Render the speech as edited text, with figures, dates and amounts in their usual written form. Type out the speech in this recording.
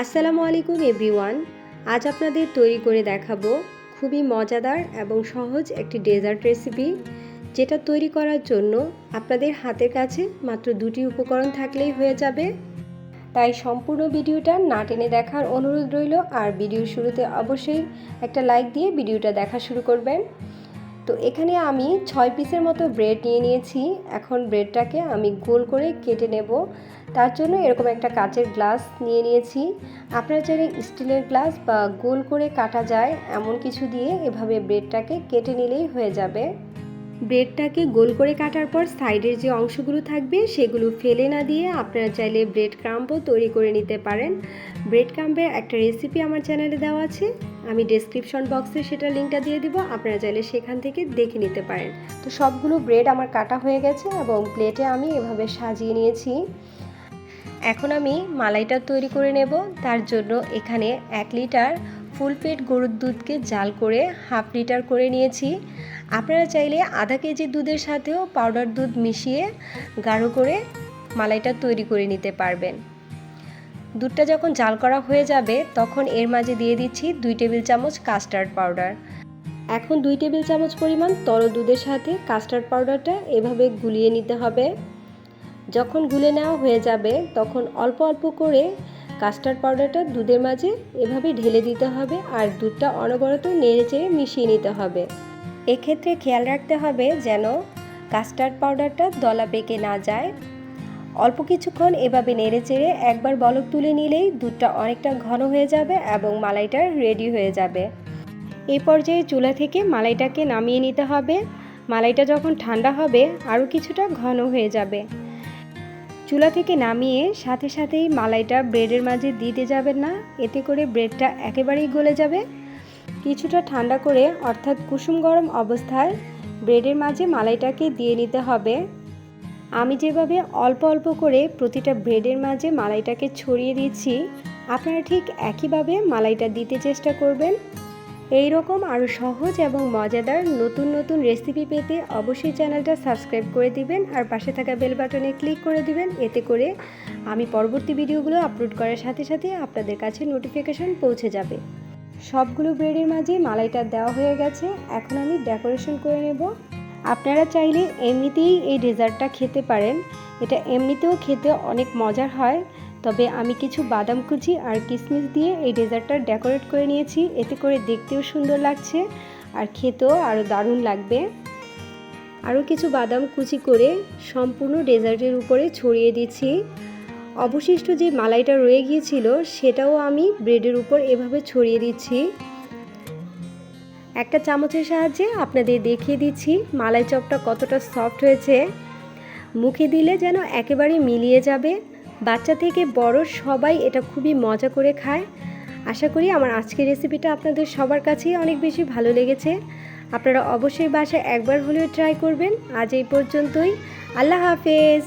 আসসালামু আলাইকুম এভরিওয়ান। আজ আপনাদের তৈরি করে দেখাবো খুবই মজাদার এবং সহজ একটি ডেজার্ট রেসিপি, যেটা তৈরি করার জন্য আপনাদের হাতের কাছে মাত্র দুটি উপকরণ থাকলেই হয়ে যাবে। তাই সম্পূর্ণ ভিডিওটা না টেনে দেখার অনুরোধ রইল, আর ভিডিওর শুরুতে অবশ্যই একটা লাইক দিয়ে ভিডিওটা দেখা শুরু করবেন। তো এখানে আমি 6 পিসের মতো ব্রেড নিয়ে নিয়েছি। এখন ব্রেডটাকে আমি গোল করে কেটে নেব। তার জন্য এরকম একটা কাচের গ্লাস নিয়ে নিয়েছি। আপনারা চাইলে স্টিলের গ্লাস বা গোল করে কাটা যায় এমন কিছু দিয়ে এভাবে ব্রেডটাকে কেটে নিলেই হয়ে যাবে। ব্রেডটাকে গোল করে কাটার পর সাইডের যে অংশগুলো থাকবে সেগুলো ফেলে না দিয়ে আপনারা চাইলে ব্রেড ক্রাম্বও তৈরি করে নিতে পারেন। ব্রেড ক্রাম্বের একটা রেসিপি আমার চ্যানেলে দেওয়া আছে, আমি ডেসক্রিপশন বক্সে সেটা লিঙ্কটা দিয়ে দিব, আপনারা চাইলে সেখান থেকে দেখে নিতে পারেন। তো সবগুলো ব্রেড আমার কাটা হয়ে গেছে এবং প্লেটে আমি এভাবে সাজিয়ে নিয়েছি। এখন আমি মালাইটা তৈরি করে নেব। তার জন্য এখানে 1 লিটার ফুল পেট গরুর দুধকে জাল করে হাফ লিটার করে নিয়েছি। আপনারা চাইলে আধা কেজি দুধের সাথেও পাউডার দুধ মিশিয়ে গাঢ় করে মালাইটা তৈরি করে নিতে পারবেন। দুধটা যখন জাল করা হয়ে যাবে তখন এর মাঝে দিয়ে দিচ্ছি 2 টেবিল চামচ কাস্টার্ড পাউডার। এখন 2 টেবিল চামচ পরিমাণ তরল দুধের সাথে কাস্টার্ড পাউডারটা এভাবে গুলিয়ে নিতে হবে। যখন গুলে নেওয়া হয়ে যাবে তখন অল্প অল্প করে কাস্টার্ড পাউডারটা দুধের মাঝে এভাবে ঢেলে দিতে হবে, আর দুধটা অনবরত নেড়েচেড়ে মিশিয়ে নিতে হবে। এক্ষেত্রে খেয়াল রাখতে হবে যেন কাস্টার্ড পাউডারটা দলা পেকে না যায়। অল্প কিছুক্ষণ এভাবে নেড়েচেড়ে একবার বলক তুলে নিলেই দুধটা অনেকটা ঘন হয়ে যাবে এবং মালাইটা রেডি হয়ে যাবে। এই পর্যায়ে চুলা থেকে মালাইটাকে নামিয়ে নিতে হবে। মালাইটা যখন ঠান্ডা হবে আরও কিছুটা ঘন হয়ে যাবে। চুলা থেকে নামিয়ে সাথে সাথেই মালাইটা ব্রেডের মাঝে দিতে যাবেন না, এতে করে ব্রেডটা একেবারেই গলে যাবে। কিছুটা ঠান্ডা করে অর্থাৎ কুসুম গরম অবস্থায় ব্রেডের মাঝে মালাইটাকে দিয়ে নিতে হবে। আমি যেভাবে অল্প অল্প করে প্রতিটা ব্রেডের মাঝে মালাইটাকে ছড়িয়ে দিচ্ছি, আপনারা ঠিক একইভাবে মালাইটা দিতে চেষ্টা করবেন। এই রকম আরও সহজ এবং মজাদার নতুন নতুন রেসিপি পেতে অবশ্যই চ্যানেলটা সাবস্ক্রাইব করে দিবেন আর পাশে থাকা বেল বাটনে ক্লিক করে দিবেন। এতে করে আমি পরবর্তী ভিডিওগুলো আপলোড করার সাথে সাথে আপনাদের কাছে নোটিফিকেশন পৌঁছে যাবে। সবগুলো ব্রেডের মাঝে মালাইটা দেওয়া হয়ে গেছে। এখন আমি ডেকোরেশন করে নেব। আপনারা চাইলে এমনিতেই এই ডেজার্টটা খেতে পারেন, এটা এমনিতেও খেতে অনেক মজার হয়। তবে আমি কিছু বাদাম কুচি আর কিশমিশ দিয়ে এই ডেজার্টটা ডেকোরেট করে নিয়েছি, এতে করে দেখতেও সুন্দর লাগছে আর খেতেও আরও দারুণ লাগবে। আরও কিছু বাদাম কুচি করে সম্পূর্ণ ডেজার্টের উপরে ছড়িয়ে দিচ্ছি। অবশিষ্ট যে মালাইটা রয়ে গিয়েছিল সেটাও আমি ব্রেডের উপর এভাবে ছড়িয়ে দিচ্ছি। একটা চামচের সাহায্যে আপনাদের দেখিয়ে দিচ্ছি মালাই চপটা কতটা সফট হয়েছে। মুখে দিলে যেন একেবারে মিলিয়ে যাবে। বাচ্চা থেকে বড় সবাই এটা খুবই মজা করে খায়। আশা করি আমার আজকের রেসিপিটা আপনাদের সবার কাছেই অনেক বেশি ভালো লেগেছে। আপনারা অবশ্যই বাসায় একবার হলেও ট্রাই করবেন। আজ এই পর্যন্তই। আল্লাহ হাফেজ।